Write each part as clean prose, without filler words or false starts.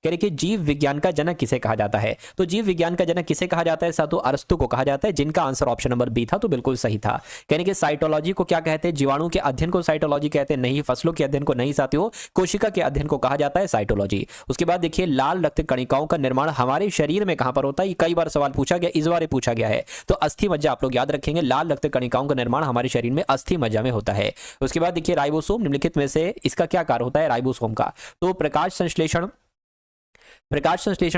कह रहे कि जीव विज्ञान का जनक किसे कहा जाता है? तो जीव विज्ञान का जनक किसे कहा जाता है साथियों? अरस्तु को कहा जाता है, जिनका आंसर ऑप्शन नंबर बी था, तो बिल्कुल सही था। कहने कि साइटोलॉजी को क्या कहते हैं? जीवाणु के अध्ययन को साइटोलॉजी कहते हैं, नहीं। फसलों के अध्ययन को नहीं साथियों, कोशिका के अध्ययन को कहा जाता है साइटोलॉजी। उसके बाद देखिए लाल रक्त कणिकाओं का निर्माण हमारे शरीर में कहां पर होता है? ये कई बार सवाल पूछा गया, इस बार पूछा गया है। तो अस्थि मज्जा आप लोग याद रखेंगे, लाल रक्त कणिकाओं का निर्माण हमारे शरीर में अस्थि मज्जा में होता है। उसके बाद देखिए राइबोसोम निम्नलिखित में से इसका क्या कार्य होता है राइबोसोम का? तो प्रकाश संश्लेषण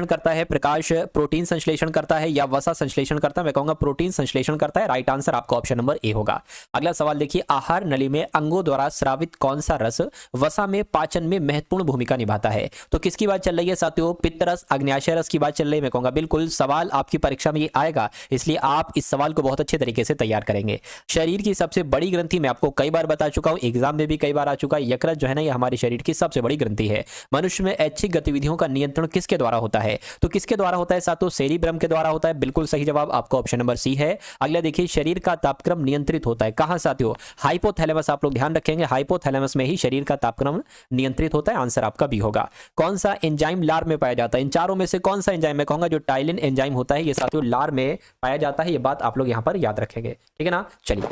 करता है, प्रकाश प्रोटीन संश्लेषण करता है या वसा संश्लेषण करता है? मैं कहूंगा प्रोटीन संश्लेषण करता है। राइट आंसर आपका ऑप्शन नंबर ए होगा। अगला सवाल देखिए, आहार नली में अंगों द्वारा स्रावित कौन सा रस वसा में पाचन में महत्वपूर्ण भूमिका निभाता है? तो किसकी बात चल रही है साथियों? पित्तरस, अग्न्याशय रस की बात चल रही है। मैं कहूंगा बिल्कुल सवाल आपकी परीक्षा में ये आएगा, इसलिए आप इस सवाल को बहुत अच्छे तरीके से तैयार करेंगे। शरीर की सबसे बड़ी ग्रंथि मैं आपको कई बार बता चुका हूं, एग्जाम में भी कई बार आ चुका है। यकृत जो है ना, ये हमारे शरीर की सबसे बड़ी ग्रंथि है। मनुष्य में ऐच्छिक गतिविधियों का नियंत्रण किसके द्वारा होता है? तो किसके द्वारा होता है साथियों? सेरिब्रम के द्वारा होता है। बिल्कुल सही जवाब आपका ऑप्शन नंबर सी है। अगला देखिए, शरीर का तापक्रम नियंत्रित होता है कहां साथियों? हाइपोथैलेमस। आप लोग ध्यान रखेंगे, हाइपोथैलेमस में ही शरीर का तापक्रम नियंत्रित होता है। आंसर आपका बी होगा। कौन सा एंजाइम लार में पाया जाता है? इन चारों में से कौन सा एंजाइम? मैं कहूंगा जो टाइलिन एंजाइम होता है, ये साथियों लार में पाया जाता है। ये बात आप लोग यहां पर याद रखेंगे, ठीक है ना। चलिए,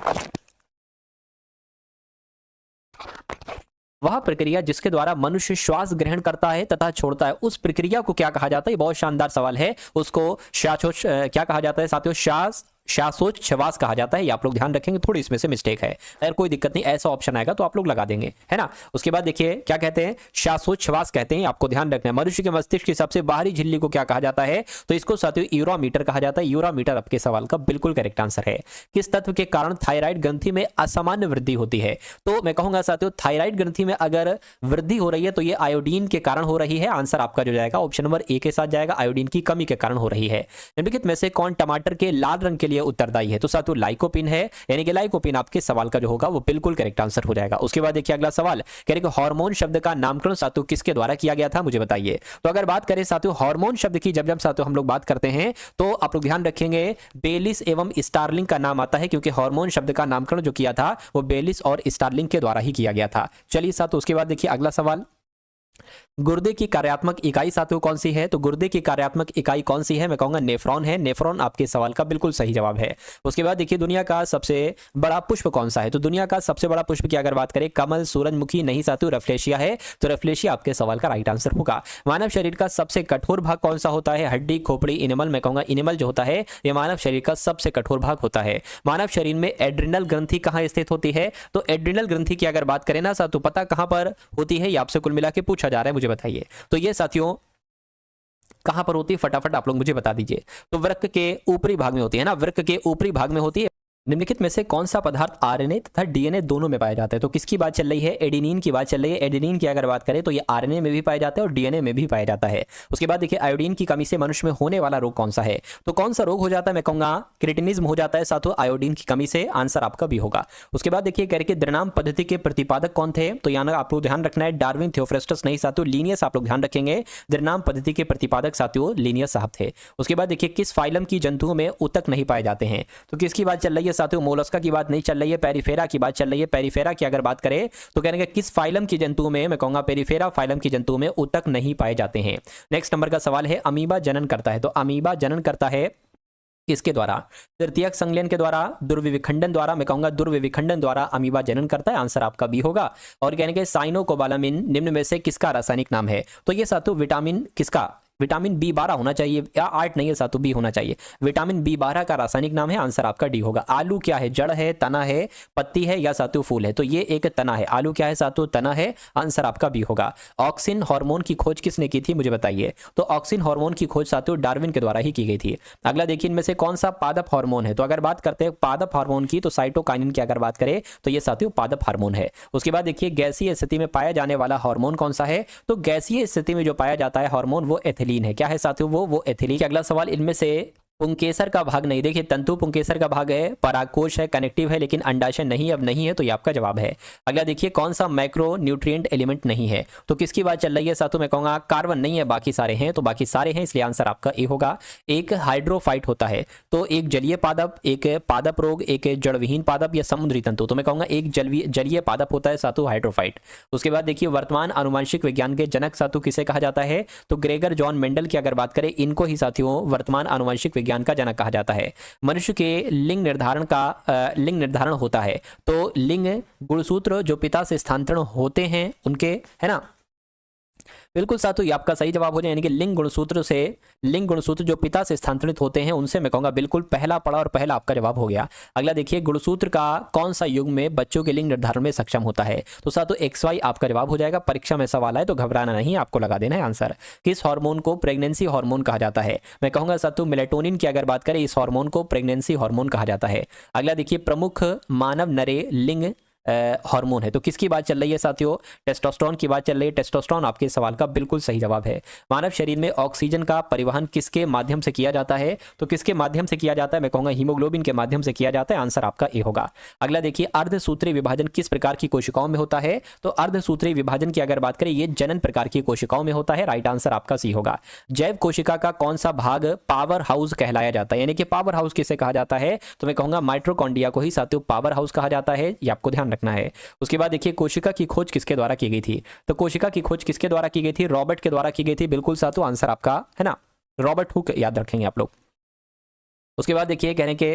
वह प्रक्रिया जिसके द्वारा मनुष्य श्वास ग्रहण करता है तथा छोड़ता है, उस प्रक्रिया को क्या कहा जाता है? ये बहुत शानदार सवाल है। उसको क्या कहा जाता है साथियों? श्वासोच्छ्वास कहा जाता है। ये आप लोग ध्यान रखेंगे, थोड़ी इसमें से मिस्टेक है, अगर कोई दिक्कत नहीं, ऐसा ऑप्शन आएगा तो आप लोग लगा देंगे, है ना। उसके बाद देखिए क्या कहते हैं? श्वासोच्छ्वास कहते हैं, आपको ध्यान रखना है। मनुष्य के मस्तिष्क की सबसे बाहरी झिल्ली को क्या कहा जाता है? तो इसको साथियों यूरोमीटर कहा जाता है। यूरोमीटर आपके सवाल का बिल्कुल करेक्ट आंसर है। किस तत्व के कारण थायराइड ग्रंथि में असामान्य वृद्धि होती है? तो मैं कहूंगा साथियों थायराइड ग्रंथि में अगर वृद्धि हो रही है तो ये आयोडीन के कारण हो रही है। आंसर आपका जो जाएगा ऑप्शन नंबर ए के साथ जाएगा, आयोडीन की कमी के कारण हो रही है। निम्नलिखित में से कौन टमाटर के लाल रंग के लिए उत्तरदायी है? तो साथियों लाइकोपिन है, यानी कि लाइकोपिन आपके सवाल का जो होगा वो बिल्कुल करेक्ट आंसर हो जाएगा। उसके बाद देखिए अगला सवाल, कह रहे कि हार्मोन शब्द का नामकरण साथियों किसके द्वारा किया गया था? मुझे बताइए। तो अगर बात करें साथियों हार्मोन शब्द की, जब साथियों हम लोग बात करते हैं तो आप लोग ध्यान रखेंगे बेलिस एवं स्टार्लिंग का नाम आता है, क्योंकि हार्मोन शब्द का नामकरण जो किया था वो बेलिस और स्टार्लिंग के द्वारा ही किया गया था। चलिए साथियों, उसके बाद देखिए अगला सवाल, गुर्दे की कार्यात्मक इकाई साथियों कौन सी है? तो गुर्दे की कार्यात्मक इकाई कौन सी है? मैं कहूंगा नेफ्रॉन है। नेफ्रॉन आपके सवाल का बिल्कुल सही जवाब है। उसके बाद देखिए दुनिया का सबसे बड़ा पुष्प कौन सा है? तो दुनिया का सबसे बड़ा पुष्प की अगर बात करें, कमल, सूरजमुखी नहीं साथियों, रफ्लेशिया है। तो रफ्लेशिया आपके सवाल का राइट आंसर होगा। मानव शरीर का सबसे कठोर भाग कौन सा होता है? हड्डी, खोपड़ी, इनेमल। मैं कहूंगा इनेमल जो होता है ये मानव शरीर का सबसे कठोर भाग होता है। मानव शरीर में एड्रिनल ग्रंथि कहां स्थित होती है? तो एड्रिनल ग्रंथि की अगर बात करें ना साथियों, पता कहां पर होती है? ये आपसे कुल मिला के पूछा जा रहा है, मुझे बताइए। तो ये साथियों कहां पर होती है? फटाफट आप लोग मुझे बता दीजिए। तो वृक्क के ऊपरी भाग में होती है ना, वृक्क के ऊपरी भाग में होती है। निम्नलिखित में से कौन सा पदार्थ आरएनए तथा डीएनए दोनों में पाया जाता है? तो किसकी बात चल रही है? एडेनिन की बात चल रही है। एडेनिन की अगर बात करें तो ये आरएनए में भी पाया जाता है और डीएनए में भी पाया जाता है। उसके बाद देखिए आयोडीन की कमी से मनुष्य में होने वाला रोग कौन सा है? तो कौन सा रोग हो जाता है? मैं कहूंगा क्रिटिनिज्म हो जाता है साथियों आयोडीन की कमी से। आंसर आपका भी होगा। उसके बाद देखिए कह रहे कि द्रनाम पद्धति के प्रतिपादक कौन थे? तो यहाँ आप लोग ध्यान रखना है, डार्विन, थियोफ्रास्टस नहीं साथियों, लिनियस आप लोग ध्यान रखेंगे। द्रनाम पद्धति के प्रतिपादक साथियों लिनियस साहब थे। उसके बाद देखिए किस फाइलम की जंतुओं में ऊतक नहीं पाए जाते हैं? तो किसकी बात चल रही है साथियों? मोलस्का की बात नहीं चल रही है, पेरिफेरा की बात चल रही है। पेरिफेरा की अगर बात करें तो कहेंगे किस फाइलम की जंतुओं में? मैं कहूंगा पेरिफेरा फाइलम की जंतुओं में ऊतक नहीं पाए जाते हैं। नेक्स्ट नंबर का सवाल है, अमीबा जनन करता है। तो अमीबा जनन करता है किसके द्वारा? तृतीयक संलयन के द्वारा, दुर्विखंडन द्वारा। मैं कहूंगा दुर्विखंडन द्वारा अमीबा जनन करता है। आंसर आपका बी होगा। और कहने के साइनोकोबालामिन निम्न में से किसका रासायनिक नाम है? तो ये साथियों विटामिन किसका? विटामिन बी12 होना चाहिए, या 8 नहीं है साथियों, बी होना चाहिए। विटामिन बी12 का रासायनिक नाम है। आंसर आपका डी होगा। आलू क्या है? जड़ है, तना है, पत्ती है या साथियों फूल है? तो ये एक तना है। आलू क्या है साथियों? तना है। आंसर आपका बी होगा। ऑक्सिन हार्मोन की खोज किसने की थी? मुझे बताइए। तो ऑक्सिन हार्मोन की खोज साथियों डार्विन के द्वारा ही की गई थी। अगला देखिए इनमें से कौन सा पादप हार्मोन है? तो अगर बात करते हैं पादप हार्मोन की, तो साइटोकाइनिन की अगर बात करें तो ये साथियों पादप हार्मोन है। उसके बाद देखिए गैसीय स्थिति में पाया जाने वाला हार्मोन कौन सा है? तो गैसीय स्थिति में जो पाया जाता है हार्मोन वो एथिलीन है। क्या है साथियों? वो एथिलीन। अगला सवाल, इनमें से पुंकेसर का भाग नहीं, देखिए तंतु पुंकेसर का भाग है, परागकोश है, कनेक्टिव है, लेकिन अंडाशय नहीं, अब नहीं है, तो ये आपका जवाब है। अगला देखिए कौन सा माइक्रो न्यूट्रिएंट एलिमेंट नहीं है, तो किसकी बात चल रही है साथों? मैं कहूंगा कार्बन नहीं है, बाकी सारे हैं, तो बाकी सारे हैं, इसलिए आंसर आपका ए होगा। एक हाइड्रोफाइट होता है, तो एक जलीय पादप, एक पादप रोग, एक जड़विहीन पादप या समुद्री तंतु, तो मैं कहूंगा एक जलीय पादप होता है साथों हाइड्रोफाइट। उसके बाद देखिए वर्तमान आनुवंशिक विज्ञान के जनक साथों किसे कहा जाता है? तो ग्रेगर जॉन मेंडल की अगर बात करें, इनको ही साथियों वर्तमान आनुवंशिक विज्ञान का जनक कहा जाता है। मनुष्य के लिंग निर्धारण होता है, तो लिंग गुणसूत्र जो पिता से स्थानांतरण होते हैं उनके, है ना, बिल्कुल साथियों ये आपका सही जवाब हो जाए, यानी कि लिंग गुणसूत्र जो पिता से स्थानांतरित होते हैं उनसे, मैं कहूंगा बिल्कुल पहला पड़ा और पहला आपका जवाब हो गया। अगला देखिए गुणसूत्र का कौन सा युग में बच्चों के लिंग निर्धारण में सक्षम होता है? तो साथियों XY आपका जवाब हो जाएगा। परीक्षा में सवाल है तो घबराना नहीं, आपको लगा देना है आंसर। किस हार्मोन को प्रेगनेंसी हार्मोन कहा जाता है? मैं कहूंगा साथियों मेलेटोनिन की अगर बात करें, इस हार्मोन को प्रेगनेंसी हार्मोन कहा जाता है। अगला देखिए प्रमुख मानव नरे लिंग हार्मोन है, तो किसकी बात चल रही है साथियों? टेस्टोस्टेरोन की बात चल रही है। टेस्टोस्टेरोन आपके सवाल का बिल्कुल सही जवाब है। मानव शरीर में ऑक्सीजन का परिवहन किसके माध्यम से किया जाता है? तो किसके माध्यम से किया जाता है? मैं कहूंगा हीमोग्लोबिन के माध्यम से किया जाता है, आंसर आपका ए होगा। अगला देखिए अर्धसूत्री विभाजन किस प्रकार की कोशिकाओं में होता है? तो अर्धसूत्री विभाजन की अगर बात करें, ये जनन प्रकार की कोशिकाओं में होता है, राइट आंसर आपका सी होगा। जैव कोशिका का कौन सा भाग पावर हाउस कहलाया जाता है? यानी कि पावर हाउस किसे कहा जाता है? तो मैं कहूंगा माइटोकॉन्ड्रिया को ही साथियों पावर हाउस कहा जाता है, ये आपको ध्यान रखना है। उसके बाद देखिए कोशिका की खोज किसके द्वारा की गई थी? तो कोशिका की खोज किसके द्वारा की गई थी? रॉबर्ट के द्वारा की गई थी, बिल्कुल साथियों आंसर आपका है ना रॉबर्ट हुक, याद रखेंगे आप लोग। उसके बाद देखिए कहने के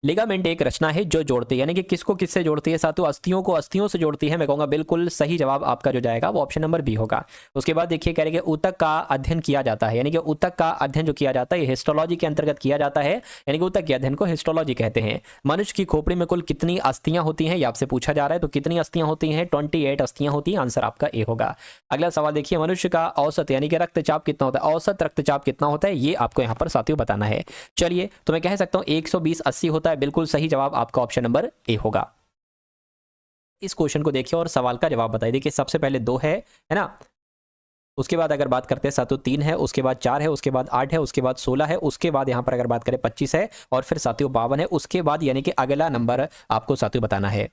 लिगामेंट एक रचना है जो जोड़ती है, यानी कि किसको किससे जोड़ती है साथियों? अस्थियों को अस्थियों से जोड़ती है। मैं कहूंगा बिल्कुल सही जवाब आपका जो जाएगा वो ऑप्शन नंबर बी होगा। उसके बाद देखिए कह रहे हैं ऊतक का अध्ययन किया जाता है, यानी कि ऊतक का अध्ययन जो किया जाता है हिस्टोलॉजी के अंतर्गत किया जाता है, यानी कि ऊतक के अध्ययन को हिस्टोलॉजी कहते हैं। मनुष्य की खोपड़ी में कुल कितनी अस्थियां होती हैं, ये आपसे पूछा जा रहा है, तो कितनी अस्थियां होती हैं? 28 अस्थियां होती हैं, आंसर आपका ए होगा। अगला सवाल देखिए मनुष्य का औसत यानी कि रक्तचाप कितना होता है? औसत रक्तचाप कितना होता है, ये आपको यहाँ पर साथियों बताना है। चलिए तो मैं कह सकता हूँ 120/80 होता है, बिल्कुल सही जवाब आपका ऑप्शन नंबर ए होगा। इस क्वेश्चन को देखिए और सवाल का जवाब बताइए। देखिए सबसे पहले 2 है ना, उसके बाद अगर बात करते हैं साथियों 3 है, उसके बाद 4 है, उसके बाद 8 है, उसके बाद 16 है, उसके बाद यहां पर अगर बात करें 25 है, और फिर साथियों 52 है, उसके बाद यानी कि अगला नंबर आपको साथियों बताना है,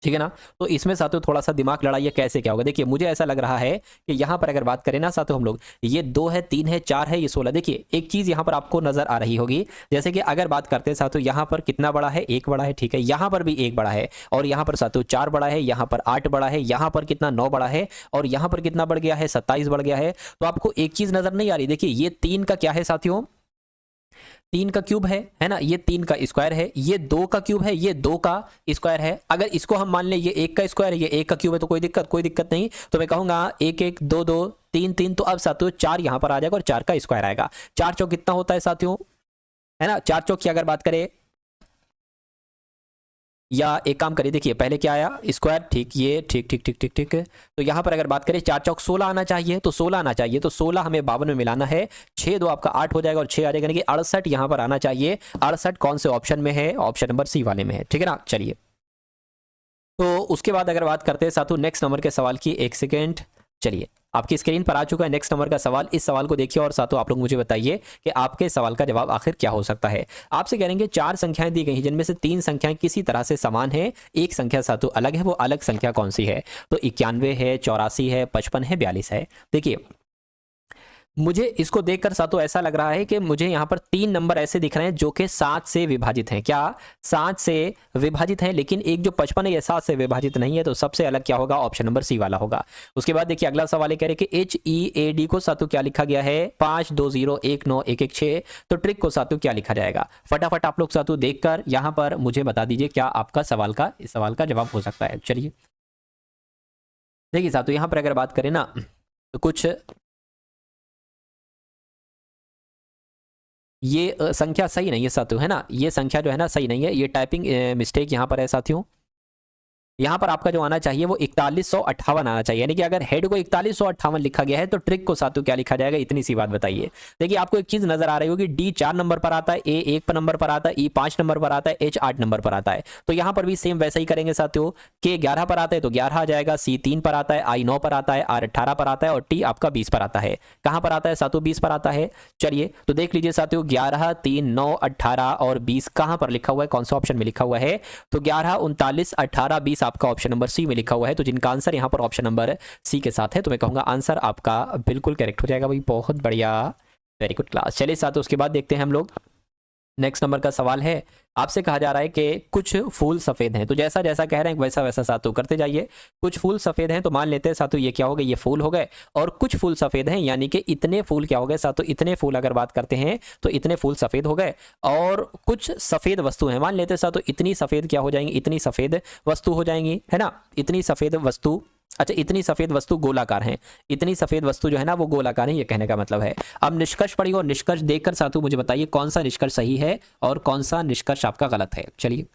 ठीक है ना। तो इसमें साथियों थोड़ा सा दिमाग लड़ाइए कैसे क्या होगा। देखिए मुझे ऐसा लग रहा है कि यहाँ पर अगर बात करें ना साथियों हम लोग, ये 2 है, 3 है, 4 है, ये 16। देखिए एक चीज यहाँ पर आपको नजर आ रही होगी, जैसे कि अगर बात करते हैं साथियों यहाँ पर कितना बड़ा है? 1 बड़ा है, ठीक है, यहाँ पर भी 1 बड़ा है, और यहाँ पर साथियों 4 बड़ा है, यहाँ पर 8 बड़ा है, यहाँ पर कितना 9 बड़ा है, और यहाँ पर कितना बढ़ गया है? 27 बढ़ गया है। तो आपको एक चीज नजर नहीं आ रही? देखिए ये 3 का क्या है साथियों? 3 का क्यूब है ना, ये 3 का स्क्वायर है, ये 2 का क्यूब है, ये 2 का स्क्वायर है। अगर इसको हम मान लें ये 1 का स्क्वायर है, ये 1 का क्यूब है, तो कोई दिक्कत नहीं। तो मैं कहूंगा 1 1 2 2 3 3, तो अब साथियों 4 यहां पर आ जाएगा और 4 का स्क्वायर आएगा। 4 चौक कितना होता है साथियों, है ना? 4 चौक की अगर बात करें, या एक काम करिए, देखिए पहले क्या आया? स्क्वायर, ठीक, ये ठीक ठीक ठीक ठीक ठीक है। तो यहां पर अगर बात करें 4 चौक 16 आना चाहिए, तो 16 आना चाहिए, तो 16 हमें 52 में मिलाना है। 6 2 आपका 8 हो जाएगा, और 6 आ जाएगा, यानी कि 68 यहां पर आना चाहिए। 68 कौन से ऑप्शन में है? ऑप्शन नंबर सी वाले में है, ठीक है ना। चलिए तो उसके बाद अगर बात करते हैं साथियों नेक्स्ट नंबर के सवाल की, एक सेकेंड, चलिए आपकी स्क्रीन पर आ चुका है नेक्स्ट नंबर का सवाल। इस सवाल को देखिए और साथियों आप लोग मुझे बताइए कि आपके सवाल का जवाब आखिर क्या हो सकता है। आपसे कहेंगे 4 संख्याएं दी गई हैं, जिनमें से 3 संख्याएं किसी तरह से समान है, एक संख्या साथियों अलग है, वो अलग संख्या कौन सी है? तो 91 है, 84 है, 55 है, 42 है। देखिए मुझे इसको देखकर साथियों ऐसा लग रहा है कि मुझे यहाँ पर 3 नंबर ऐसे दिख रहे हैं जो कि 7 से विभाजित हैं। क्या 7 से विभाजित हैं? लेकिन एक जो 55 है ये 7 से विभाजित नहीं है, तो सबसे अलग क्या होगा? ऑप्शन नंबर सी वाला होगा। उसके बाद देखिए अगला सवाल कह रहे कि HEAD को साथियों क्या लिखा गया है? 52019116। तो ट्रिक को साथियों क्या लिखा जाएगा? फटाफट आप लोग साथियों देखकर यहाँ पर मुझे बता दीजिए क्या आपका इस सवाल का जवाब हो सकता है। चलिए देखिए साथियों यहाँ पर अगर बात करें ना, तो कुछ ये संख्या सही नहीं है साथियों, है ना, ये संख्या जो है ना सही नहीं है, ये टाइपिंग मिस्टेक यहाँ पर है साथियों। यहाँ पर आपका जो आना चाहिए वो 4158 आना चाहिए, यानी कि अगर हेड को 4158 लिखा गया है तो ट्रिक को साथियों क्या लिखा जाएगा, इतनी सी बात बताइए। देखिए आपको एक चीज नजर आ रही होगी, डी 4 नंबर पर आता है, ए 1 नंबर पर आता है, ई 5 नंबर पर आता है, एच 8 नंबर पर आता है। तो यहाँ पर भी सेम वैसा ही करेंगे साथियों, के 11 पर आता है तो 11 आ जाएगा, सी 3 पर आता है, आई 9 पर आता है, आर 18 पर आता है और टी आपका 20 पर आता है। कहाँ पर आता है साथियों, 20 पर आता है। चलिए तो देख लीजिए साथियों, 11 3 9 18 और 20 कहाँ पर लिखा हुआ है, कौन सा ऑप्शन में लिखा हुआ है, तो 11 39 18 20 आपका ऑप्शन नंबर सी में लिखा हुआ है। तो जिनका आंसर यहाँ पर ऑप्शन नंबर सी के साथ है तो मैं कहूंगा आंसर आपका बिल्कुल करेक्ट हो जाएगा भाई, बहुत बढ़िया, वेरी गुड क्लास। चलिए साथियों उसके बाद देखते हैं हम लोग नेक्स्ट नंबर का सवाल है। आपसे कहा जा रहा है कि कुछ फूल सफेद हैं, तो जैसा जैसा कह रहे हैं वैसा वैसा सातु करते जाइए। कुछ फूल सफेद हैं तो मान लेते हैं सातु ये क्या हो गए, ये फूल हो गए, और कुछ फूल सफेद हैं यानी कि इतने फूल क्या हो गए सातु, इतने फूल अगर बात करते हैं तो इतने फूल सफेद हो गए। और कुछ सफेद वस्तु हैं, मान लेते हैं सातु इतनी सफेद क्या हो जाएंगी, इतनी सफेद वस्तु हो जाएंगी, है ना, इतनी सफेद वस्तु, अच्छा इतनी सफेद वस्तु गोलाकार है, इतनी सफेद वस्तु जो है ना वो गोलाकार है, ये कहने का मतलब है। अब निष्कर्ष पढ़िए और निष्कर्ष देखकर साथू मुझे बताइए कौन सा निष्कर्ष सही है और कौन सा निष्कर्ष आपका गलत है। चलिए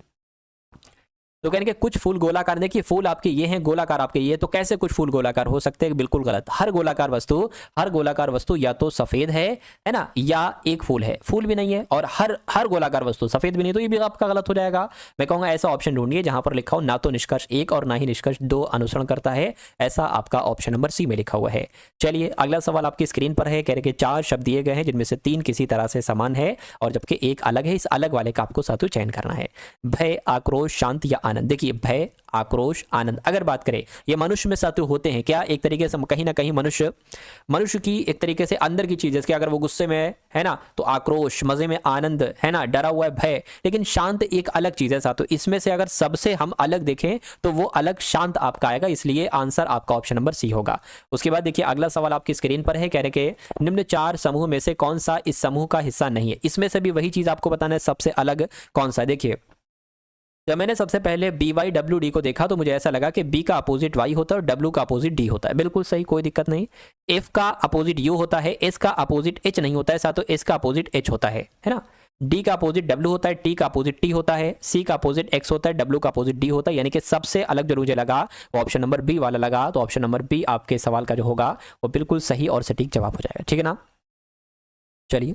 तो कहने के कुछ फूल गोलाकार, देखिए फूल आपके ये हैं, गोलाकार आपके ये, तो कैसे कुछ फूल गोलाकार हो सकते हैं, बिल्कुल गलत। हर गोलाकार वस्तु या तो सफेद है ना, या एक फूल है, फूल भी नहीं है, और हर गोलाकार वस्तु सफेद भी नहीं, तो ये भी आपका गलत हो जाएगा। मैं कहूंगा ऐसा ऑप्शन ढूंढिए जहां पर लिखा हो ना तो निष्कर्ष 1 और ना ही निष्कर्ष 2 अनुसरण करता है, ऐसा आपका ऑप्शन नंबर सी में लिखा हुआ है। चलिए अगला सवाल आपकी स्क्रीन पर है, कह रहे कि 4 शब्द दिए गए हैं जिनमें से 3 किसी तरह से समान है और जबकि एक अलग है, इस अलग वाले का आपको साथों चयन करना है। भय, आक्रोश, शांत या आनंद। देखिए भय, आक्रोश, आनंद अगर बात करें ये मनुष्य में साथी होते हैं क्या, एक तरीके से कहीं ना कहीं मनुष्य की एक तरीके से अंदर की चीज है, अगर वो गुस्से में है ना तो आक्रोश, मजे में आनंद, है ना, डरा हुआ है भय, लेकिन शांत एक अलग चीज है साथों। इसमें से अगर सबसे हम अलग देखें तो वो अलग शांत आपका आएगा, इसलिए आंसर आपका ऑप्शन नंबर सी होगा। उसके बाद देखिए अगला सवाल आपकी स्क्रीन पर है, कह रहे कि निम्न 4 समूह में से कौन सा इस समूह का हिस्सा नहीं है। इसमें से भी वही चीज आपको बताना है, सबसे अलग कौन सा। देखिए जब मैंने सबसे पहले BYWD को देखा तो मुझे ऐसा लगा कि B का अपोजिट Y होता है और W का अपोजिट D होता है, बिल्कुल सही, कोई दिक्कत नहीं। F का अपोजिट U होता है, S का अपोजिट H नहीं होता है साथों, S का अपोजिट H होता है ना। D का अपोजिट W होता है, T का अपोजिट T होता है, C का अपोजिट X होता है, W का अपोजिट D होता है, यानी कि सबसे अलग जो मुझे लगा वो ऑप्शन नंबर B वाला लगा। तो ऑप्शन नंबर B आपके सवाल का जो होगा वो बिल्कुल सही और सटीक जवाब हो जाएगा, ठीक है ना। चलिए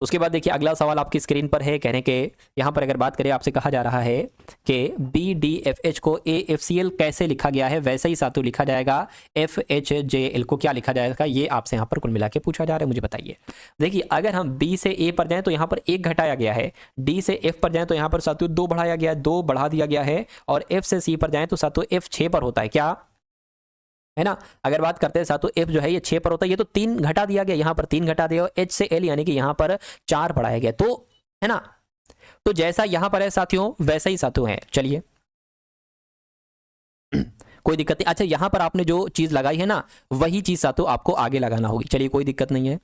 उसके बाद देखिए अगला सवाल आपकी स्क्रीन पर है, कहने के यहाँ पर अगर बात करें आपसे कहा जा रहा है कि BDFH को AFCL कैसे लिखा गया है, वैसे ही साथों लिखा जाएगा FHJL को क्या लिखा जाएगा, ये आपसे यहाँ पर कुल मिला के पूछा जा रहा है, मुझे बताइए। देखिए अगर हम B से A पर जाएं तो यहाँ पर 1 घटाया गया है, D से F पर जाएं तो यहाँ पर साथियों 2 बढ़ाया गया, 2 बढ़ा दिया गया है, और F से C पर जाएं तो साथियों F 6 पर होता है, क्या है ना। अगर बात करते हैं साथों F जो है ये 6 पर होता है, ये तो 3 घटा दिया गया, यहाँ पर 3 घटा दिया, और H से L यानी कि यहाँ पर 4 बढ़ाया गया, तो है ना, तो जैसा यहाँ पर है साथियों वैसा ही साथियों है। चलिए कोई दिक्कत नहीं। अच्छा यहाँ पर आपने जो चीज लगाई है ना वही चीज साथियों आपको आगे लगाना होगी, चलिए कोई दिक्कत नहीं है।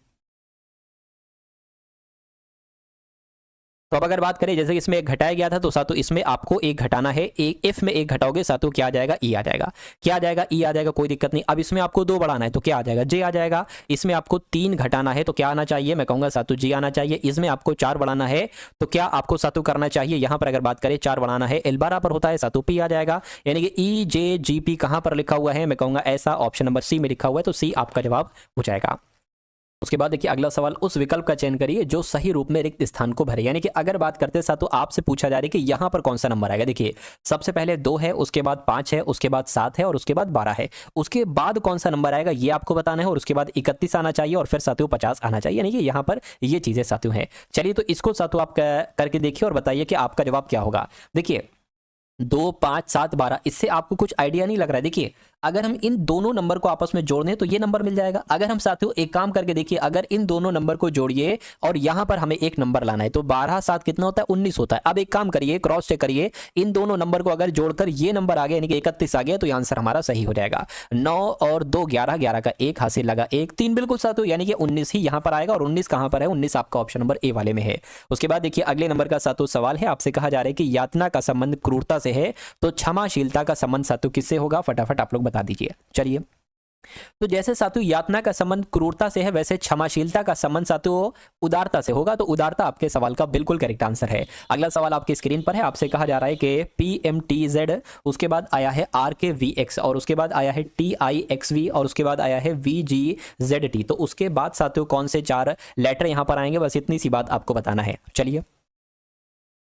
तो अब अगर बात करें जैसे कि इसमें 1 घटाया गया था तो साथियों इसमें आपको 1 घटाना है, एक F में 1 घटाओगे साथियों क्या आ जाएगा, E आ जाएगा, क्या आ जाएगा, E आ जाएगा, कोई दिक्कत नहीं। अब इसमें आपको 2 बढ़ाना है तो क्या आ जाएगा, J आ जाएगा। इसमें आपको 3 घटाना है तो क्या आना चाहिए, मैं कहूंगा साथियों G आना चाहिए। इसमें आपको 4 बढ़ाना है तो क्या आपको साथियों करना चाहिए, यहाँ पर अगर बात करें 4 बढ़ाना है, L बराबर होता है साथियों P आ जाएगा, यानी कि EJGP कहाँ पर लिखा हुआ है, मैं कहूंगा ऐसा ऑप्शन नंबर C में लिखा हुआ है, तो C आपका जवाब हो जाएगा। उसके बाद देखिए अगला सवाल, उस विकल्प का चयन करिए जो सही रूप में रिक्त स्थान को भरे, यानी कि अगर बात करते हैं साथियों आपसे पूछा जा रहा है कि यहाँ पर कौन सा नंबर आएगा। देखिए सबसे पहले 2 है, उसके बाद 5 है, उसके बाद 7 है और उसके बाद 12 है, उसके बाद कौन सा नंबर आएगा ये आपको बताना है, और उसके बाद 31 आना चाहिए और फिर साथियों 50 आना चाहिए, यानी कि यहाँ पर ये चीजें साथियों हैं। चलिए तो इसको साथियों आप करके देखिए और बताइए कि आपका जवाब क्या होगा। देखिए 2 5 7 12, इससे आपको कुछ आइडिया नहीं लग रहा है। देखिए अगर हम इन दोनों नंबर को आपस में जोड़ दें तो ये नंबर मिल जाएगा। अगर हम साथियों एक काम करके देखिए, अगर इन दोनों नंबर को जोड़िए और यहां पर हमें एक नंबर लाना है तो 12 7 कितना होता है, 19 होता है। अब एक काम करिए, क्रॉस चेक करिए, इन दोनों नंबर को अगर जोड़कर ये नंबर आ गया यानी कि 31 आ गया तो ये आंसर हमारा सही हो जाएगा। 9 और 2 11, 11 का 1 हासिल लगा 1, 3 बिल्कुल साथियों, यानी कि 19 ही यहां पर आएगा, और 19 कहां पर है, 19 आपका ऑप्शन नंबर ए वाले में है। उसके बाद देखिए अगले नंबर का साथियों सवाल है, आपसे कहा जा रहा है कि यातना का संबंध क्रूरता से है तो क्षमाशीलता का संबंध साथियों किससे होगा, फटाफट आप लोग बता दीजिए। चलिए तो जैसे साथियों यातना का संबंध क्रूरता से है, वैसे क्षमाशीलता का संबंध साथियों उदारता से होगा। तो उदारता आपके सवाल का बिल्कुल करेक्ट आंसर है। अगला सवाल आपकी स्क्रीन पर है, आपसे कहा जा रहा है कि PMTZ, उसके बाद आया है RKVX, और उसके बाद आया है TIXV, और उसके बाद आया है VGZT। तो उसके बाद साथियों कौन से 4 लेटर यहां पर आएंगे, बस इतनी सी बात आपको बताना है। चलिए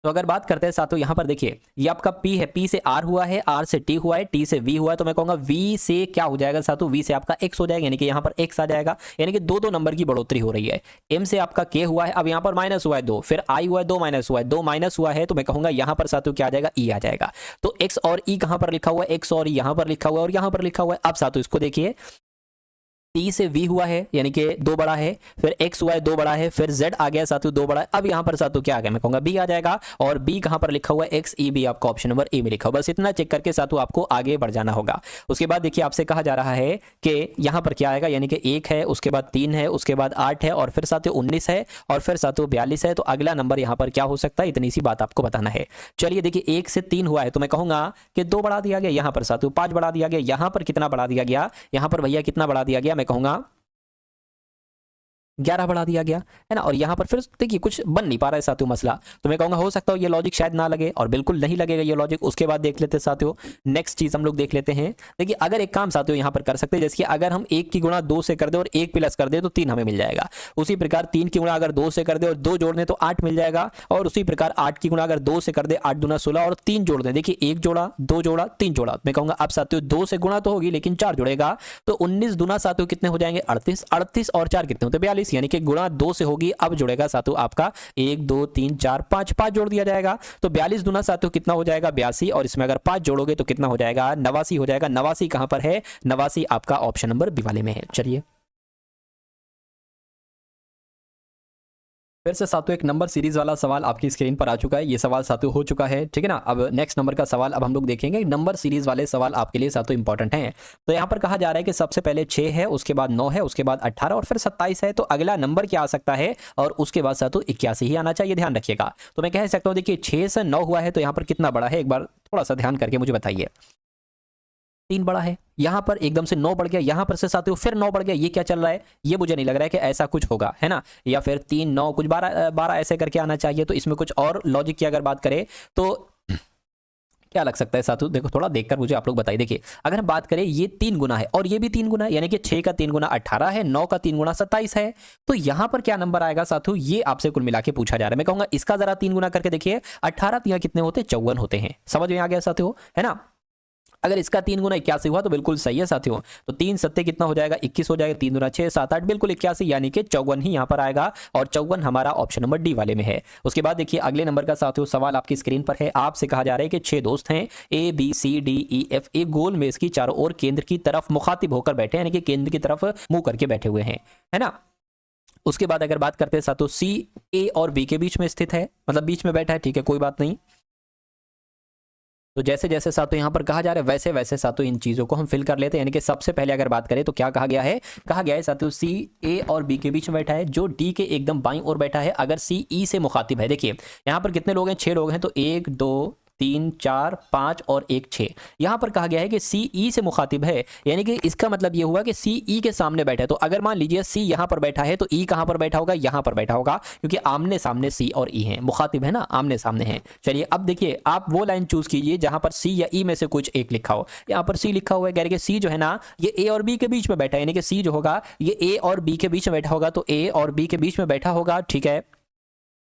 तो अगर बात करते हैं साथियों, यहां पर देखिए ये आपका P है, P से R हुआ है, R से T हुआ है, T से V हुआ है। तो मैं कहूंगा V से क्या हो जाएगा साथियों, V से आपका X हो जाएगा, यानी कि यहां पर X आ जाएगा, यानी कि 2-2 नंबर की बढ़ोतरी हो रही है। M से आपका K हुआ है, अब यहां पर माइनस हुआ है 2, फिर I हुआ है 2 माइनस हुआ है, 2 माइनस हुआ है, तो मैं कहूंगा यहां पर साथियों क्या आ जाएगा, E आ जाएगा। तो X और E कहां पर लिखा हुआ है, X और E यहां पर लिखा हुआ है और यहां पर लिखा हुआ है। अब साथियों इसको देखिए, T से V हुआ है यानी कि 2 बड़ा है, फिर X हुआ है 2 बड़ा है, फिर Z आ गया साथियों 2 बड़ा है। अब यहां पर साथियों क्या आ गया, मैं कहूंगा B आ जाएगा, और B कहां पर लिखा हुआ है, XEB आपका ऑप्शन नंबर ए में लिखा हुआ। बस इतना चेक करके साथियों आपको आगे बढ़ जाना होगा। उसके बाद देखिए आपसे कहा जा रहा है कि यहां पर क्या आएगा, यानी कि 1 है, उसके बाद 3 है, उसके बाद 8 है, और फिर साथियों 19 है, और फिर साथियों 42 है। तो अगला नंबर यहां पर क्या हो सकता है, इतनी सी बात आपको बताना है। चलिए देखिए 1 से 3 हुआ है, तो मैं कहूंगा कि 2 बढ़ा दिया गया, यहां पर साथियों 5 बढ़ा दिया गया, यहां पर कितना बढ़ा दिया गया, यहां पर भैया कितना बढ़ा दिया गया, मैं कहूंगा 11 बढ़ा दिया गया, है ना। और यहाँ पर फिर देखिए कुछ बन नहीं पा रहा है साथियों मसला, तो मैं कहूँगा हो सकता है ये लॉजिक शायद ना लगे, और बिल्कुल नहीं लगेगा ये लॉजिक। उसके बाद देख लेते हैं साथियों, नेक्स्ट चीज हम लोग देख लेते हैं। देखिए अगर एक काम साथियों यहाँ पर कर सकते हैं, जैसे कि अगर हम 1 की गुणा 2 से कर दे और 1 प्लस कर दे तो 3 हमें मिल जाएगा। उसी प्रकार 3 की गुणा अगर 2 से कर दे और 2 जोड़ दें तो 8 मिल जाएगा। और उसी प्रकार 8 की गुणा अगर 2 से कर दे, 8 दूना 16, और 3 जोड़ दें, देखिए 1 जोड़ा, 2 जोड़ा, 3 जोड़ा, मैं कहूँगा अब साथियों 2 से गुणा तो होगी लेकिन 4 जुड़ेगा, तो 19 दूना साथियों कितने हो जाएंगे, 38, 38 और 4 कितने होते हैं, 42, यानी कि गुणा 2 से होगी। अब जुड़ेगा साथियों आपका 1 2 3 4 5, 5 जोड़ दिया जाएगा, तो 42 दूना साथियों कितना हो जाएगा, 82, और इसमें अगर 5 जोड़ोगे तो कितना हो जाएगा, 89 हो जाएगा। 89 कहां पर है, 89 आपका ऑप्शन नंबर बी वाले में है। चलिए फिर से साथियों एक नंबर सीरीज वाला सवाल आपकी स्क्रीन पर आ चुका है। ये सवाल साथियों हो चुका है, ठीक है ना। अब नेक्स्ट नंबर का सवाल अब हम लोग देखेंगे। नंबर सीरीज वाले सवाल आपके लिए साथियों इंपॉर्टेंट हैं। तो यहाँ पर कहा जा रहा है कि सबसे पहले 6 है, उसके बाद 9 है, उसके बाद 18 और फिर 27 है। तो अगला नंबर क्या आ सकता है, और उसके बाद साथियों 81 ही आना चाहिए, ध्यान रखिएगा। तो मैं कह सकता हूँ देखिए 6 से 9 हुआ है, तो यहाँ पर कितना बड़ा है, एक बार थोड़ा सा ध्यान करके मुझे बताइए। 3 बड़ा है, यहां पर एकदम से 9 बढ़ गया, यहां पर से साथियों फिर 9 बढ़ गया, ये क्या चल रहा है, ये मुझे नहीं लग रहा है कि ऐसा कुछ होगा, है ना। या फिर 3 9 कुछ 12 12 ऐसे करके आना चाहिए। तो इसमें कुछ और लॉजिक की अगर बात करें तो क्या लग सकता है साथियों, देखो थोड़ा देखकर मुझे आप लोग बताइए। देखिए अगर हम बात करें ये 3 गुना है और ये भी 3 गुना है, यानी कि 6 का 3 गुना 18 है, 9 का 3 गुना 27 है। तो यहां पर क्या नंबर आएगा साथियों, ये आपसे कुल मिला के पूछा जा रहा है। मैं कहूंगा इसका जरा 3 गुना करके देखिए, 18 3 कितने होते हैं, 54 होते हैं। समझ में आ गया साथियों, है ना। अगर इसका 3 गुना 81 हुआ तो बिल्कुल सही है साथियों। तो 3 सत्ते कितना हो जाएगा, 21 हो जाएगा, 3 दूना 6 7 8, बिल्कुल 81, यानी कि 54 ही यहाँ पर आएगा, और 54 हमारा ऑप्शन नंबर डी वाले में है। उसके बाद देखिए अगले नंबर का साथियों सवाल आपकी स्क्रीन पर है। आपसे कहा जा रहा है कि 6 दोस्त हैं ABCDEF, एक गोल मेज की चारों ओर केंद्र की तरफ मुखातिब होकर बैठे, यानी कि केंद्र की तरफ मुंह करके बैठे हुए हैं, है ना। उसके बाद अगर बात करते हैं साथियों C A और B के बीच में स्थित है, मतलब बीच में बैठा है, ठीक है कोई बात नहीं। तो जैसे जैसे साथियों यहाँ पर कहा जा रहा है वैसे वैसे साथियों इन चीजों को हम फिल कर लेते हैं। यानी कि सबसे पहले अगर बात करें तो क्या कहा गया है, कहा गया है साथियों C A और B के बीच में बैठा है, जो D के एकदम बाईं ओर बैठा है। अगर C E से मुखातिब है, देखिए यहाँ पर कितने लोग हैं, 6 लोग हैं, तो 1 2 3 4 5 और 1 6। यहां पर कहा गया है कि सी ई से मुखातिब है, यानी कि इसका मतलब यह हुआ कि सी ई के सामने बैठा है। तो अगर मान लीजिए सी यहां पर बैठा है तो ई कहां पर बैठा होगा, यहां पर बैठा होगा, क्योंकि आमने सामने सी और ई है, मुखातिब है ना, आमने सामने है। चलिए अब देखिए आप वो लाइन चूज कीजिए जहां पर सी या ई में से कुछ एक लिखा हो। यहां पर सी लिखा हुआ है, कह रहे कि सी जो है ना ये ए और बी के बीच में बैठा है, यानी कि सी जो होगा ये ए और बी के बीच में बैठा होगा, तो ए और बी के बीच में बैठा होगा, ठीक है।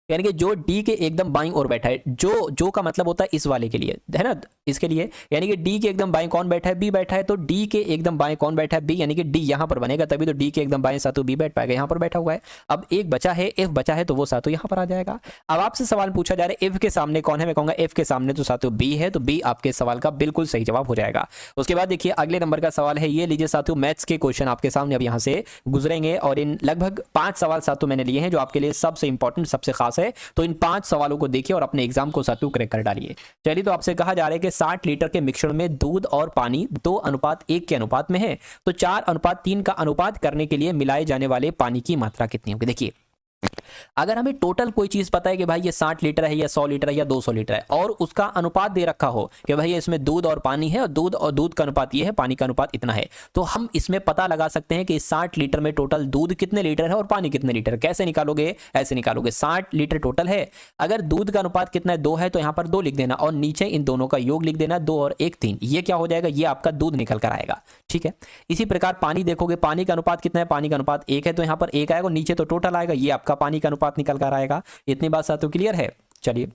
यानी कि जो डी के एकदम बाईं ओर बैठा है, जो का मतलब होता है इस वाले के लिए, है ना, इसके लिए, यानी कि डी के एकदम बाएं कौन बैठा है, बी बैठा है। तो डी के एकदम बाएं कौन बैठा है, बी, यानी कि डी यहां पर बनेगा, तभी तो डी के एकदम बाएं सातों बी बैठ पाएगा, यहां पर बैठा हुआ है। अब एक बचा है, एफ बचा है, तो वो सातों यहां पर आ जाएगा। अब आपसे सवाल पूछा जा रहा है एफ के सामने कौन है, मैं कहूंगा एफ के सामने तो सातों बी है, तो बी आपके सवाल का बिल्कुल सही जवाब हो जाएगा। उसके बाद देखिए अगले नंबर का सवाल है, ये लीजिए साथियों मैथ्स के क्वेश्चन आपके सामने अब यहां से गुजरेंगे, और इन लगभग 5 सवाल साथियों मैंने लिए हैं जो आपके लिए सबसे इंपॉर्टेंट सबसे खास है। तो इन 5 सवालों को देखिए और अपने एग्जाम को साथियों क्रैक कर डालिए। चलिए तो आपसे कहा जा रहा है कि 60 लीटर के मिश्रण में दूध और पानी 2:1 के अनुपात में है, तो 4:3 का अनुपात करने के लिए मिलाए जाने वाले पानी की मात्रा कितनी होगी। देखिए अगर हमें टोटल कोई चीज़ पता है कि भाई ये 60 लीटर है या 100 लीटर है या 200 लीटर है और उसका अनुपात दे रखा हो कि भाई इसमें दूध और पानी है और दूध का अनुपात ये है, पानी का अनुपात इतना है, तो हम इसमें पता लगा सकते हैं कि 60 लीटर में टोटल दूध कितने लीटर है और पानी कितने लीटर। कैसे निकालोगे? ऐसे निकालोगे, 60 लीटर टोटल है, अगर दूध का अनुपात कितना है 2 है तो यहाँ पर 2 लिख देना और नीचे इन दोनों का योग लिख देना, 2 और 1 3। ये क्या हो जाएगा? ये आपका दूध निकल कर आएगा। ठीक है, इसी प्रकार पानी देखोगे, पानी का अनुपात कितना है? पानी का अनुपात 1 है तो यहाँ पर 1 आएगा, नीचे तो टोटल आएगा, ये आपका पानी का अनुपात निकल कर आएगा। इतनी बात साथ तो क्लियर है। चलिए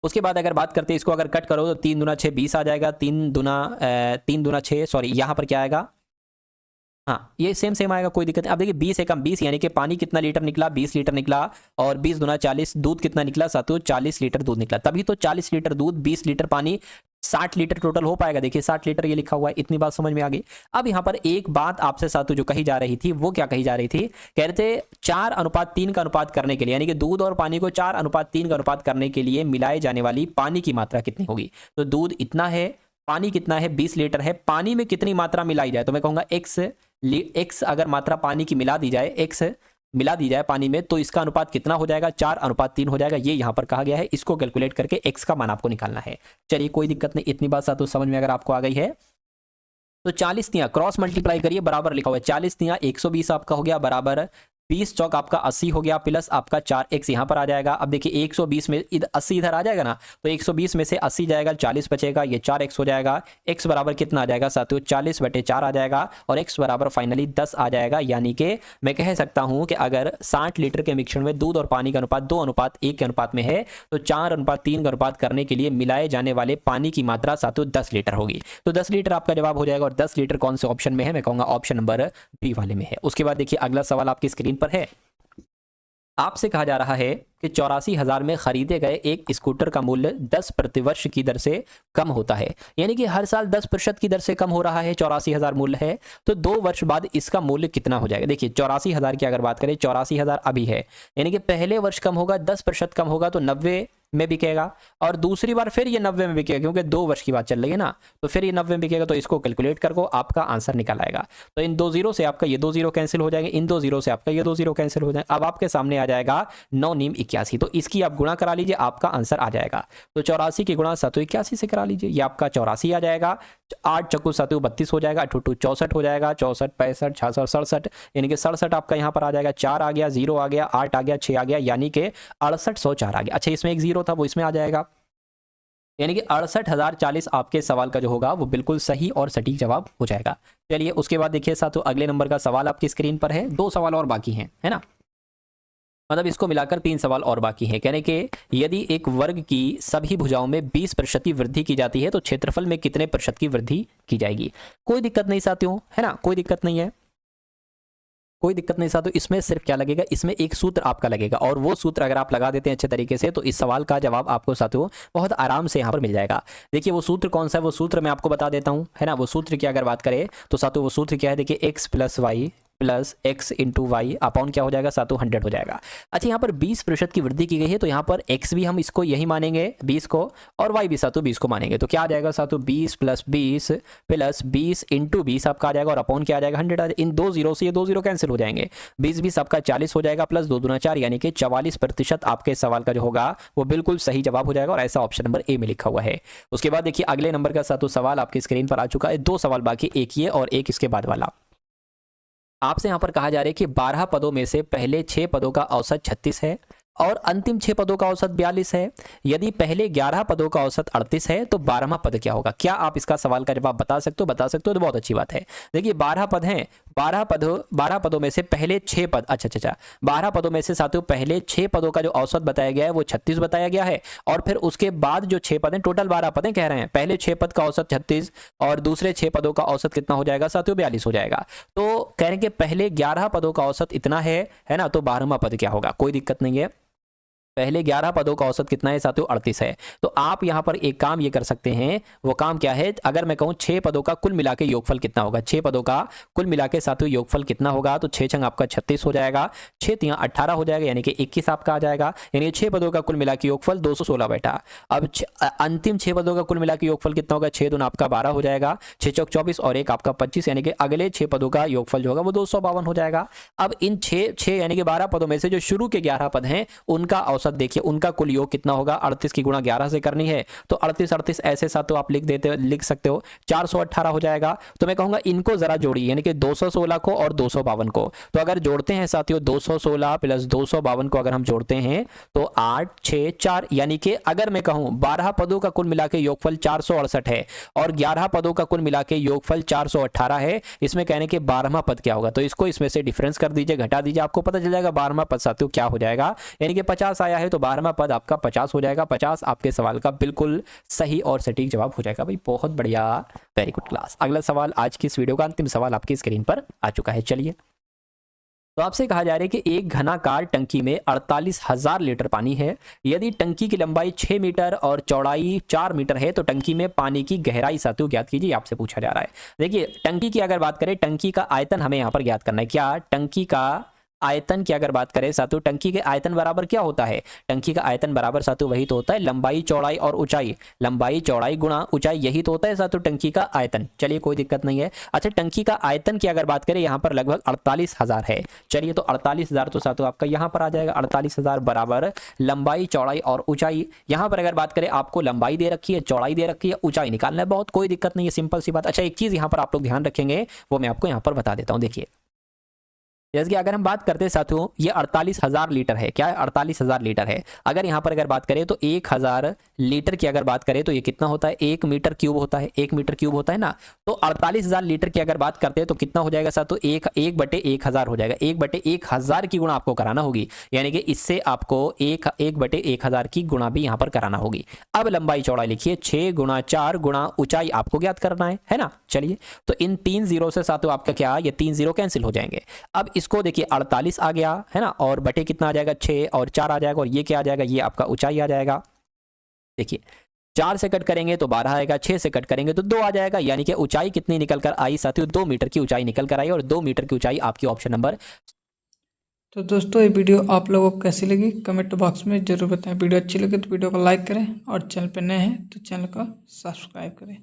उसके बाद अगर बात करते हैं, इसको अगर कट करो तो 3 दूना 6 20 आ जाएगा, 3 दूना 6, सॉरी यहाँ पर क्या आएगा, हाँ ये सेम आएगा, कोई दिक्कत नहीं। अब देखिए 20 एकम 20 यानी कि पानी कितना लीटर निकला? 20 लीटर निकला, और 20 दूना 40, दूध कितना निकला साथियों? 40 लीटर दूध निकला। तभी तो 40 लीटर दूध 20 लीटर पानी 60 लीटर टोटल हो पाएगा। देखिए 60 लीटर ये लिखा हुआ है। इतनी बात समझ में आ गई। अब यहाँ पर एक बात आपसे साथियों जो कही जा रही थी, वो क्या कही जा रही थी? कह रहे थे 4:3 का अनुपात करने के लिए, यानी कि दूध और पानी को 4:3 का अनुपात करने के लिए मिलाए जाने वाली पानी की मात्रा कितनी होगी? तो दूध इतना है, पानी कितना है? 20 लीटर है, पानी में कितनी मात्रा मिलाई जाए? तो मैं कहूंगा x अगर मात्रा पानी की मिला दी जाए, x मिला दी जाए पानी में, तो इसका अनुपात कितना हो जाएगा? 4:3 हो जाएगा। ये यहाँ पर कहा गया है, इसको कैलकुलेट करके x का मान आपको निकालना है। चलिए कोई दिक्कत नहीं, इतनी बात साथ समझ में अगर आपको आ गई है तो 40 तियां क्रॉस मल्टीप्लाई करिए, बराबर लिखा हुआ है 40 तियां 120 आपका हो गया, बराबर 20 चौक आपका 80 हो गया, प्लस आपका 4x यहाँ पर आ जाएगा। अब देखिए 120 में 80 इधर आ जाएगा ना, तो 120 में से 80 जाएगा, 40 बचेगा, ये 4x हो जाएगा। x बराबर कितना आ जाएगा साथियों? 40/4 आ जाएगा, और x बराबर फाइनली 10 आ जाएगा। यानी कि मैं कह सकता हूँ कि अगर 60 लीटर के मिक्सचर में दूध और पानी का अनुपात 2:1 के अनुपात में है, तो 4:3 का अनुपात करने के लिए मिलाए जाने वाले पानी की मात्रा साथियों 10 लीटर होगी। तो 10 लीटर आपका जवाब हो जाएगा। और 10 लीटर कौन से ऑप्शन में है? मैं कहूँगा ऑप्शन नंबर बी वाले में है। उसके बाद देखिए अगला सवाल आपकी स्क्रीन पर है। आपसे कहा जा रहा है कि 84,000 में खरीदे गए एक स्कूटर का मूल्य 10 प्रतिवर्ष की दर से कम होता है, यानी कि हर साल 10% की दर से कम हो रहा है। 84,000 मूल्य है, तो 2 वर्ष बाद इसका मूल्य कितना हो जाएगा? देखिए 84,000 की अगर बात करें, 84,000 अभी है, यानी कि पहले वर्ष कम होगा, 10% कम होगा तो 90 में बिकेगा, और दूसरी बार फिर ये 90 में बिकेगा, क्योंकि 2 वर्ष की बात चल रही है ना, तो फिर ये 90 में बिकेगा। तो इसको कैलकुलेट करो, आपका आंसर निकल आएगा। तो इन 2 जीरो से आपका ये 2 जीरो कैंसिल हो जाएंगे, इन 2 जीरो से आपका ये 2 जीरो कैंसिल हो जाएंगे। अब आपके सामने आ जाएगा 9 नीम 81, तो इसकी आप गुणा करा लीजिए, आपका आंसर आ जाएगा। तो 84 की गुणा 781 से करा लीजिए, ये आपका 84 आ जाएगा। 8 चक्कू 7 32 हो जाएगा, 8 64 हो जाएगा, 64 65 66 67, यानी कि 67 आपका यहाँ पर आ जाएगा। 4 आ गया, 0 आ गया, 8 आ गया, 6 आ गया, यानी कि 6804 आ गया। अच्छा इसमें एक 0 था, वो इसमें आ जाएगा, यानी कि 68,040 आपके सवाल का जो होगा वो बिल्कुल सही और सटीक जवाब हो जाएगा। चलिए उसके बाद देखिए साथियों अगले नंबर का सवाल आपकी स्क्रीन पर है। 2 सवाल और बाकी हैं, है ना, मतलब इसको मिलाकर 3 सवाल और बाकी हैं। कहने के यदि एक वर्ग की सभी भुजाओं में 20% वृद्धि की जाती है तो क्षेत्रफल में कितने प्रतिशत की वृद्धि की जाएगी? कोई दिक्कत नहीं साथियों, है ना, कोई दिक्कत नहीं है, कोई दिक्कत नहीं साथियों। इसमें सिर्फ क्या लगेगा? इसमें एक सूत्र आपका लगेगा, और वो सूत्र अगर आप लगा देते हैं अच्छे तरीके से तो इस सवाल का जवाब आपको साथियों बहुत आराम से यहाँ पर मिल जाएगा। देखिए वो सूत्र कौन सा है, वो सूत्र मैं आपको बता देता हूँ, है ना। वो सूत्र की अगर बात करें तो साथियों वो सूत्र क्या है? देखिए x + y plus x into y upon क्या हो जाएगा साथियों? 100 हो जाएगा। अच्छा यहाँ पर 20% की वृद्धि की गई है, तो यहाँ पर x भी हम इसको यही मानेंगे 20 को, और y भी साथियों 20 को मानेंगे। तो क्या आ जाएगा साथियों? 20 + 20 प्लस 20 इंटू 20 आपका आ जाएगा, और अपॉन क्या आ जाएगा? 100 आ जाएगा। इन 2 जीरो से ये 2 जीरो कैंसिल हो जाएंगे, 20 आपका 40 हो जाएगा, प्लस 2 दूना 4, यानी कि 44% आपके सवाल का जो होगा वो बिल्कुल सही जवाब हो जाएगा, और ऐसा ऑप्शन नंबर ए में लिखा हुआ है। उसके बाद देखिए अगले नंबर का साथियों सवाल आपकी स्क्रीन पर आ चुका है। 2 सवाल बाकी, एक ये और एक इसके बाद वाला। आपसे यहां पर कहा जा रहा है कि 12 पदों में से पहले 6 पदों का औसत 36 है और अंतिम 6 पदों का औसत 42 है। यदि पहले 11 पदों का औसत 38 है तो 12वां पद क्या होगा? क्या आप इसका सवाल का जवाब बता सकते हो? बता सकते हो तो बहुत अच्छी बात है। देखिए 12 पद हैं, 12 पदों में से पहले 6 पद, अच्छा 12 पदों में से साथियों पहले 6 पदों का जो औसत बताया गया है वो 36 बताया गया है, और फिर उसके बाद जो 6 पद हैं, टोटल 12 पद हैं कह रहे हैं, पहले 6 पद का औसत 36 और दूसरे 6 पदों का औसत कितना हो जाएगा साथियों? 42 हो जाएगा। तो कह रहे हैं कि पहले 11 पदों का औसत इतना है ना, तो 12वां पद क्या होगा? कोई दिक्कत नहीं है, पहले 11 पदों का औसत कितना है साथियों? 38 है। तो आप यहां पर एक काम ये कर सकते हैं, वो काम क्या है, अगर मैं कहूं 6 पदों का कुल मिला के योगफल कितना होगा, 6 पदों का कुल मिला के साथियों योगफल कितना होगा, तो 6 छंग आपका 36 हो जाएगा, 6 तियां 18 हो जाएगा, यानी कि 21 आपका आ जाएगा। यानी 6 पदों का कुल मिला के योगफल 216 बेटा। अब अंतिम 6 पदों का कुल मिला के योगफल कितना होगा, 6 दूना आपका 12 हो जाएगा, 6 चौक 24 और 1 आपका 25, यानी कि अगले 6 पदों का योगफल जो होगा वो 252 हो जाएगा। अब इन 6 यानी कि 12 पदों में से जो शुरू के 11 पद हैं उनका औसत देखिए, उनका कुल योग कितना होगा, 38 की गुणा 11 से करनी है, तो 38 ऐसे साथ तो आप लिख सकते हो 418 हो जाएगा। तो मैं कहूंगा इनको जरा जोड़िए, यानी कि 216 को और 252 को। तो अगर जोड़ते हैं साथियों 216 प्लस 252 को अगर हम जोड़ते हैं तो 8 6 4, यानी कि अगर मैं कहूं 12 पदों का कुल मिला के योगफल 468 है और 11 पदों का कुल मिला के योगफल 418 है, इसमें कहने के 12वां पद क्या होगा, तो इसको इसमें से डिफरेंस कर दीजिए, घटा दीजिए, आपको पता चल जाएगा 12वां पद साथियों क्या हो जाएगा। यानी कि 50 आया है तो 12वां पद आपका 50 हो जाएगा। 50 आपके सवाल का बिल्कुल सही और सटीक जवाब हो जाएगा भाई, बहुत बढ़िया, वेरी गुड क्लास। अगला सवाल, आज की इस वीडियो का अंतिम सवाल आपकी स्क्रीन पर आ चुका है। चलिए, तो आपसे कहा जा रहा है कि एक घनाकार टंकी में 48,000 लीटर पानी है। यदि टंकी की लंबाई 6 मीटर और चौड़ाई 4 मीटर है तो टंकी में पानी की गहराई साथियों ज्ञात कीजिए, आपसे पूछा जा रहा है। देखिए, टंकी की अगर बात करें, टंकी का आयतन हमें यहां पर ज्ञात करना है। क्या टंकी का आयतन की अगर बात करें साथियों, टंकी के आयतन बराबर क्या होता है, टंकी का आयतन बराबर साथियों वही तो होता है लंबाई चौड़ाई और ऊंचाई, लंबाई चौड़ाई गुणा ऊंचाई, यही तो होता है साथियों टंकी का आयतन। चलिए, कोई दिक्कत नहीं है। अच्छा, टंकी का आयतन की अगर बात करें यहाँ पर लगभग 48,000 है। चलिए, तो 48,000 तो साथियों आपका यहाँ पर आ जाएगा, 48,000 बराबर लंबाई चौड़ाई और ऊंचाई। यहाँ पर अगर बात करें, आपको लंबाई दे रखी है, चौड़ाई दे रखी है, ऊंचाई निकालना है, बहुत कोई दिक्कत नहीं है, सिंपल सी बात। अच्छा, एक चीज यहाँ पर आप लोग ध्यान रखेंगे, वो मैं आपको यहाँ पर बता देता हूँ। देखिए, जैसे कि अगर हम बात करते हैं साथियों, ये 48,000 लीटर है, क्या है, 48,000 लीटर है। अगर यहाँ पर अगर बात करें तो 1,000 लीटर की अगर बात करें तो ये कितना होता है, 1 मीटर क्यूब होता है, 1 मीटर क्यूब होता है ना। तो 48,000 लीटर की अगर बात करते हैं तो कितना हो जाएगा साथियों, 1/1000 हो जाएगा, 1/1000 की गुणा आपको कराना होगी, यानी कि इससे आपको 1/1000 की गुणा भी यहाँ पर कराना होगी। अब लंबाई चौड़ाई लिखिए, 6 गुणा 4 गुणा ऊंचाई आपको ज्ञात करना है ना। चलिए, तो इन 3 जीरो से साथियों आपका क्या, ये 3 जीरो कैंसिल हो जाएंगे। अब इसको देखिए, 48 आ गया है ना, और बटे कितना आ जाएगा, 6 और 4 आ जाएगा, और ये क्या आ जाएगा, ये आपका ऊंचाई आ जाएगा। देखिए, 4 से कट करेंगे तो 12 आएगा, 6 से कट करेंगे तो 2 आ जाएगा, यानी कि ऊंचाई कितनी निकल कर आई साथियों, 2 मीटर की ऊंचाई निकल कर आई, और 2 मीटर की ऊंचाई आपकी ऑप्शन नंबर। तो दोस्तों, ये वीडियो आप लोगों को कैसी लगी कमेंट बॉक्स में जरूर बताएं। वीडियो अच्छी लगे तो वीडियो को लाइक करें और चैनल पर नए हैं तो चैनल को सब्सक्राइब करें।